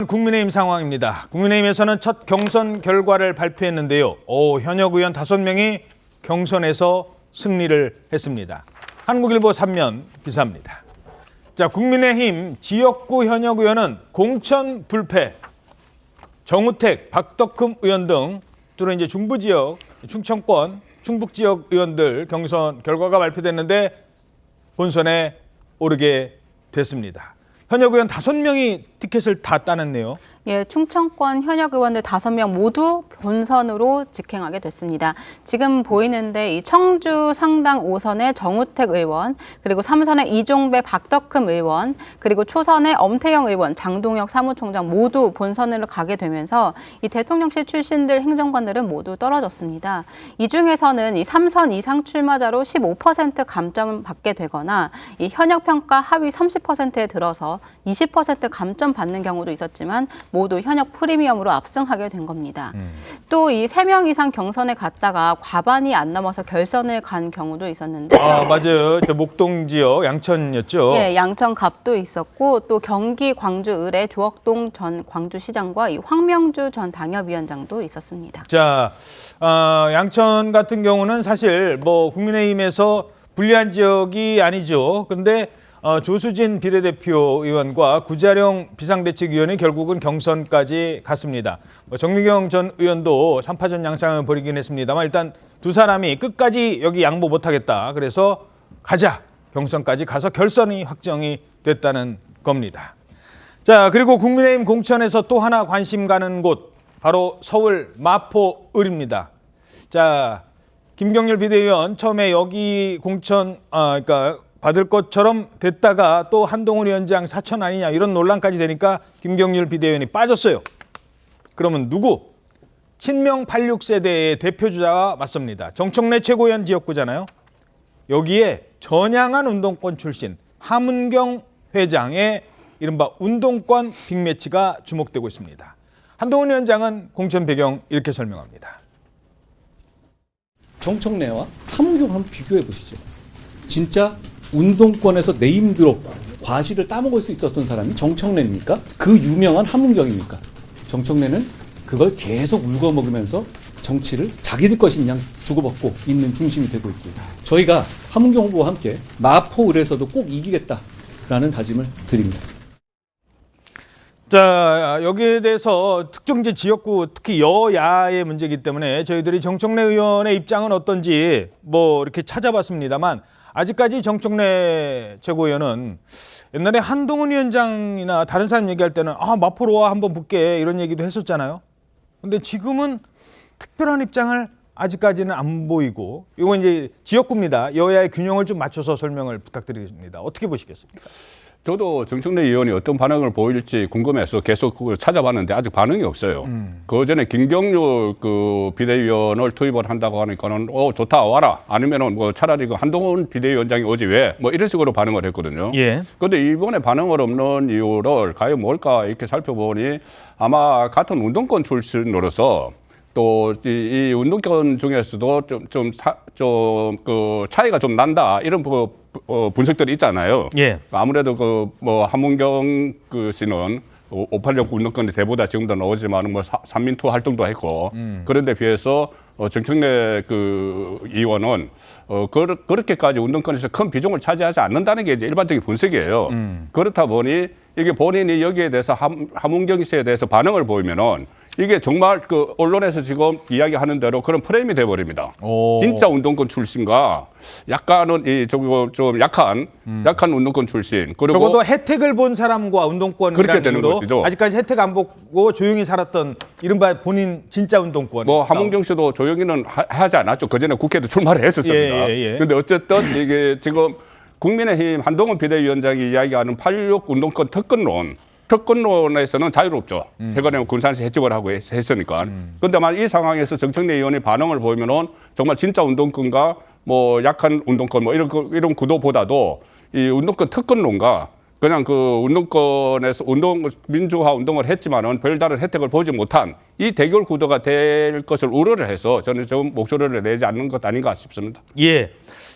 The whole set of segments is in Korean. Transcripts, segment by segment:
국민의힘 상황입니다. 국민의힘에서는 첫 경선 결과를 발표했는데요. 현역 의원 5명이 경선에서 승리를 했습니다. 한국일보 3면 기사입니다. 자, 국민의힘 지역구 현역 의원은 공천 불패. 정우택, 박덕흠 의원 등 주로 이제 중부 지역, 충청권, 충북 지역 의원들 경선 결과가 발표됐는데 본선에 오르게 됐습니다. 현역 의원 5명이 티켓을 다 따냈네요. 예, 충청권 현역 의원들 5명 모두 본선으로 직행하게 됐습니다. 지금 보이는데 이 청주 상당 5선의 정우택 의원, 그리고 3선의 이종배 박덕흠 의원, 그리고 초선의 엄태영 의원, 장동혁 사무총장 모두 본선으로 가게 되면서 이 대통령실 출신들 행정관들은 모두 떨어졌습니다. 이 중에서는 이 3선 이상 출마자로 15% 감점을 받게 되거나 이 현역 평가 하위 30%에 들어서 20% 감점 받는 경우도 있었지만 모두 현역 프리미엄으로 압승하게 된 겁니다. 또 이 3명 이상 경선에 갔다가 과반이 안 넘어서 결선을 간 경우도 있었는데 맞아요. 목동 지역 양천이었죠. 예, 양천갑도 있었고 또 경기 광주 을의 조혁동 전 광주시장과 이 황명주 전 당협위원장도 있었습니다. 자, 양천 같은 경우는 사실 국민의힘에서 불리한 지역이 아니죠. 그런데 조수진 비례대표 의원과 구자룡 비상대책위원이 결국은 경선까지 갔습니다. 정미경 전 의원도 3파전 양상을 벌이긴 했습니다만 일단 두 사람이 끝까지 여기 양보 못하겠다. 그래서 가자. 경선까지 가서 결선이 확정이 됐다는 겁니다. 자, 그리고 국민의힘 공천에서 또 하나 관심 가는 곳 바로 서울 마포을입니다. 자, 김경률 비대위원 처음에 여기 공천 받을 것처럼 됐다가 또 한동훈 위원장 사천 아니냐 이런 논란까지 되니까 김경률 비대위원이 빠졌어요. 그러면 누구? 친명 86세대의 대표주자가 맞섭니다. 정청래 최고위원 지역구잖아요. 여기에 전향한 운동권 출신 함은경 회장의 이른바 운동권 빅매치가 주목되고 있습니다. 한동훈 위원장은 공천 배경 이렇게 설명합니다. 정청래와 함은경 한번 비교해 보시죠. 진짜 운동권에서 네임드롭 과실을 따먹을 수 있었던 사람이 정청래입니까? 그 유명한 함은경입니까? 정청래는 그걸 계속 울거먹으면서 정치를 자기들 것인 양 주고받고 있는 중심이 되고 있고요. 저희가 함은경 후보와 함께 마포을에서도 꼭 이기겠다라는 다짐을 드립니다. 자, 여기에 대해서 특정지 지역구 특히 여야의 문제이기 때문에 저희들이 정청래 의원의 입장은 어떤지 이렇게 찾아봤습니다만 아직까지 정청래 최고위원은 옛날에 한동훈 위원장이나 다른 사람 얘기할 때는 마포로 와 한번 붙게 이런 얘기도 했었잖아요. 근데 지금은 특별한 입장을 아직까지는 안 보이고 이거 이제 지역구입니다. 여야의 균형을 좀 맞춰서 설명을 부탁드리겠습니다. 어떻게 보시겠습니까? 저도 정청래 의원이 어떤 반응을 보일지 궁금해서 계속 그걸 찾아봤는데 아직 반응이 없어요. 그 전에 김경률 비대위원을 투입을 한다고 하니까는 좋다 와라 아니면은 차라리 한동훈 비대위원장이 오지 왜 이런 식으로 반응을 했거든요. 예. 그런데 이번에 반응을 없는 이유를 과연 뭘까 이렇게 살펴보니 아마 같은 운동권 출신으로서 또 이 운동권 중에서도 차이가 좀 난다 이런 분석들이 있잖아요. 예. 아무래도 함은경 씨는 586 운동권의 대보다 지금도 나오지만 삼민투 활동도 했고 그런데 비해서 정청래 의원은 그렇게까지 운동권에서 큰 비중을 차지하지 않는다는 게 이제 일반적인 분석이에요. 그렇다 보니 이게 본인이 여기에 대해서 함은경 씨에 대해서 반응을 보이면은 이게 정말 언론에서 지금 이야기하는 대로 그런 프레임이 돼버립니다. 진짜 운동권 출신과 약간은 좀 약한 운동권 출신 그리고 적어도 혜택을 본 사람과 운동권이라는 그렇게 되는 것이죠. 아직까지 혜택 안 보고 조용히 살았던 이른바 본인 진짜 운동권. 함은경 씨도 조용히는 하지 않았죠. 그전에 국회도 출마를 했었습니다. 그런데 어쨌든 이게 지금 국민의힘 한동훈 비대위원장이 이야기하는 8.16 운동권 특권론에서는 자유롭죠. 최근에 군산시 해직을 하고 했으니까. 그런데 이 상황에서 정청래 의원의 반응을 보면은 정말 진짜 운동권과 약한 운동권 이런 구도보다도 이 운동권 특권론과 그냥 그 운동권에서 민주화 운동을 했지만은 별다른 혜택을 보지 못한 이 대결 구도가 될 것을 우려를 해서 저는 좀 목소리를 내지 않는 것 아닌가 싶습니다. 예.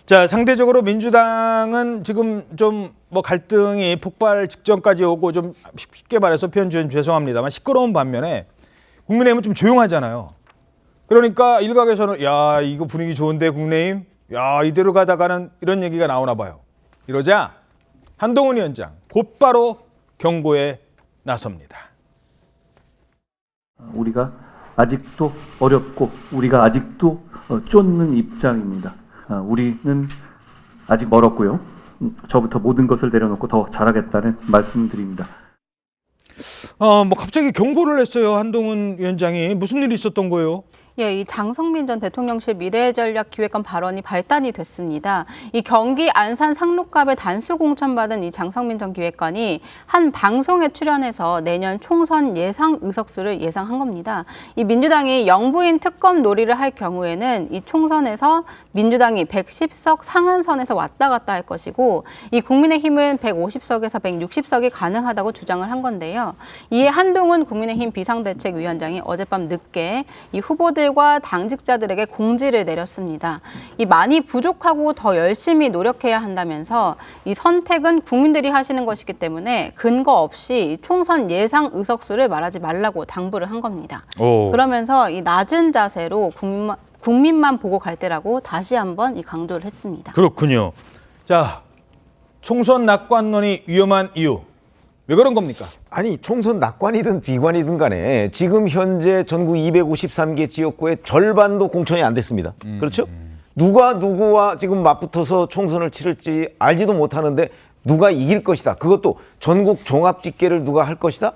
자, 상대적으로 민주당은 지금 좀 뭐 갈등이 폭발 직전까지 오고 좀 쉽게 말해서 표현 좀 죄송합니다만 시끄러운 반면에 국민의힘은 좀 조용하잖아요. 그러니까 일각에서는 야, 이거 분위기 좋은데 국민의힘? 야, 이대로 가다가는 이런 얘기가 나오나 봐요. 이러자 한동훈 위원장 곧바로 경고에 나섭니다. 우리가 아직도 어렵고 우리가 아직도 쫓는 입장입니다. 우리는 아직 멀었고요. 저부터 모든 것을 내려놓고 더 잘하겠다는 말씀드립니다. 뭐 갑자기 경고를 했어요. 한동훈 위원장이 무슨 일이 있었던 거예요? 예, 이 장성민 전 대통령실 미래전략기획관 발언이 발단이 됐습니다. 이 경기 안산 상록갑에 단수 공천받은 이 장성민 전 기획관이 한 방송에 출연해서 내년 총선 예상 의석수를 예상한 겁니다. 이 민주당이 영부인 특검 놀이를 할 경우에는 이 총선에서 민주당이 110석 상한선에서 왔다 갔다 할 것이고 이 국민의힘은 150석에서 160석이 가능하다고 주장을 한 건데요. 이에 한동훈 국민의힘 비상대책위원장이 어젯밤 늦게 이 후보들 과 당직자들에게 공지를 내렸습니다. 이 많이 부족하고 더 열심히 노력해야 한다면서 이 선택은 국민들이 하시는 것이기 때문에 근거 없이 총선 예상 의석수를 말하지 말라고 당부를 한 겁니다. 그러면서 이 낮은 자세로 국민만 보고 갈 때라고 다시 한번 이 강조를 했습니다. 그렇군요. 자, 총선 낙관론이 위험한 이유. 왜 그런 겁니까? 아니 총선 낙관이든 비관이든 간에 지금 현재 전국 253개 지역구의 절반도 공천이 안 됐습니다. 그렇죠? 누가 누구와 지금 맞붙어서 총선을 치를지 알지도 못하는데 누가 이길 것이다. 그것도 전국 종합집계를 누가 할 것이다.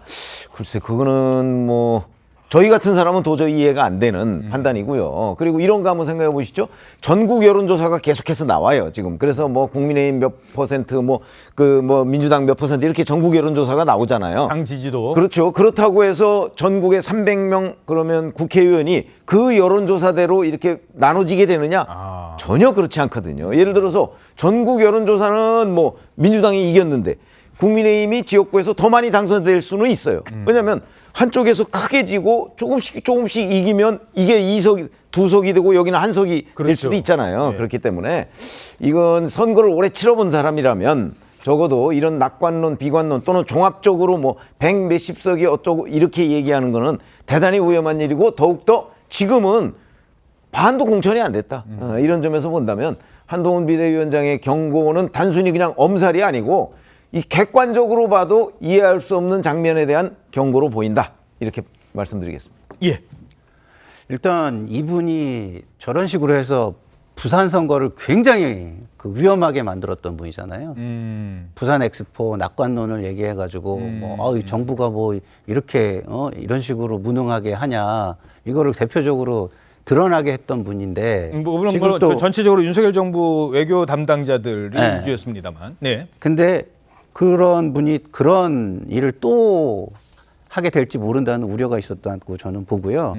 글쎄 그거는 뭐 저희 같은 사람은 도저히 이해가 안 되는 판단이고요. 그리고 이런 거 한번 생각해 보시죠. 전국 여론조사가 계속해서 나와요, 지금. 그래서 뭐 국민의힘 몇 퍼센트, 민주당 몇 퍼센트 이렇게 전국 여론조사가 나오잖아요. 당 지지도. 그렇죠. 그렇다고 해서 전국에 300명 그러면 국회의원이 그 여론조사대로 이렇게 나눠지게 되느냐? 전혀 그렇지 않거든요. 예를 들어서 전국 여론조사는 뭐 민주당이 이겼는데 국민의힘이 지역구에서 더 많이 당선될 수는 있어요. 왜냐하면 한쪽에서 크게 지고 조금씩 이기면 이게 2석, 2석이 되고 여기는 1석이 될 그렇죠. 수도 있잖아요. 네. 그렇기 때문에 이건 선거를 오래 치러본 사람이라면 적어도 이런 낙관론, 비관론 또는 종합적으로 뭐 100 몇십 석이 어쩌고 이렇게 얘기하는 거는 대단히 위험한 일이고 더욱더 지금은 반도 공천이 안 됐다. 이런 점에서 본다면 한동훈 비대위원장의 경고는 단순히 그냥 엄살이 아니고 이 객관적으로 봐도 이해할 수 없는 장면에 대한 경고로 보인다. 이렇게 말씀드리겠습니다. 예. 일단 이분이 저런 식으로 해서 부산 선거를 굉장히 그 위험하게 만들었던 분이잖아요. 부산 엑스포 낙관론을 얘기해가지고 이 정부가 뭐 이렇게 이런 식으로 무능하게 하냐 이거를 대표적으로 드러나게 했던 분인데 물론 지금 또 전체적으로 윤석열 정부 외교 담당자들이 네. 위주였습니다만. 네. 근데 그런 분이 그런 일을 또 하게 될지 모른다는 우려가 있었다고 저는 보고요.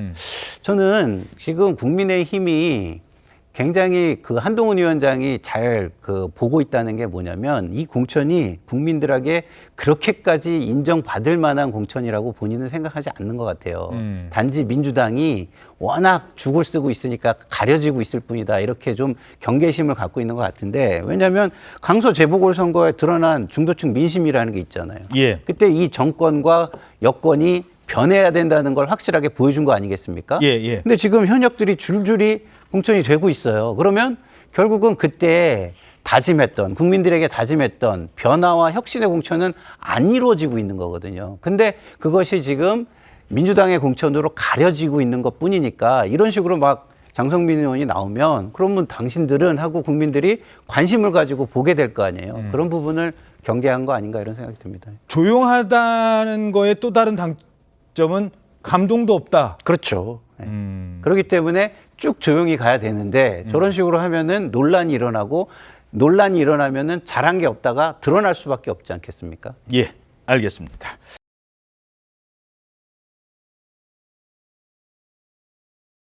저는 지금 국민의힘이 굉장히 그 한동훈 위원장이 잘 그 보고 있다는 게 뭐냐면 이 공천이 국민들에게 그렇게까지 인정받을 만한 공천이라고 본인은 생각하지 않는 것 같아요. 단지 민주당이 워낙 죽을 쓰고 있으니까 가려지고 있을 뿐이다. 이렇게 좀 경계심을 갖고 있는 것 같은데 왜냐하면 강서 재보궐선거에 드러난 중도층 민심이라는 게 있잖아요. 예. 그때 이 정권과 여권이 변해야 된다는 걸 확실하게 보여준 거 아니겠습니까? 예. 근데 지금 현역들이 줄줄이 공천이 되고 있어요. 그러면 결국은 그때 다짐했던 국민들에게 다짐했던 변화와 혁신의 공천은 안 이루어지고 있는 거거든요. 근데 그것이 지금 민주당의 공천으로 가려지고 있는 것 뿐이니까 이런 식으로 막 장성민 의원이 나오면 그러면 당신들은 하고 국민들이 관심을 가지고 보게 될 거 아니에요. 그런 부분을 경계한 거 아닌가 이런 생각이 듭니다. 조용하다는 거에 또 다른 단점은 감동도 없다. 그렇죠. 네. 그렇기 때문에 쭉 조용히 가야 되는데 저런 식으로 하면은 논란이 일어나면은 잘한 게 없다가 드러날 수밖에 없지 않겠습니까? 예, 알겠습니다.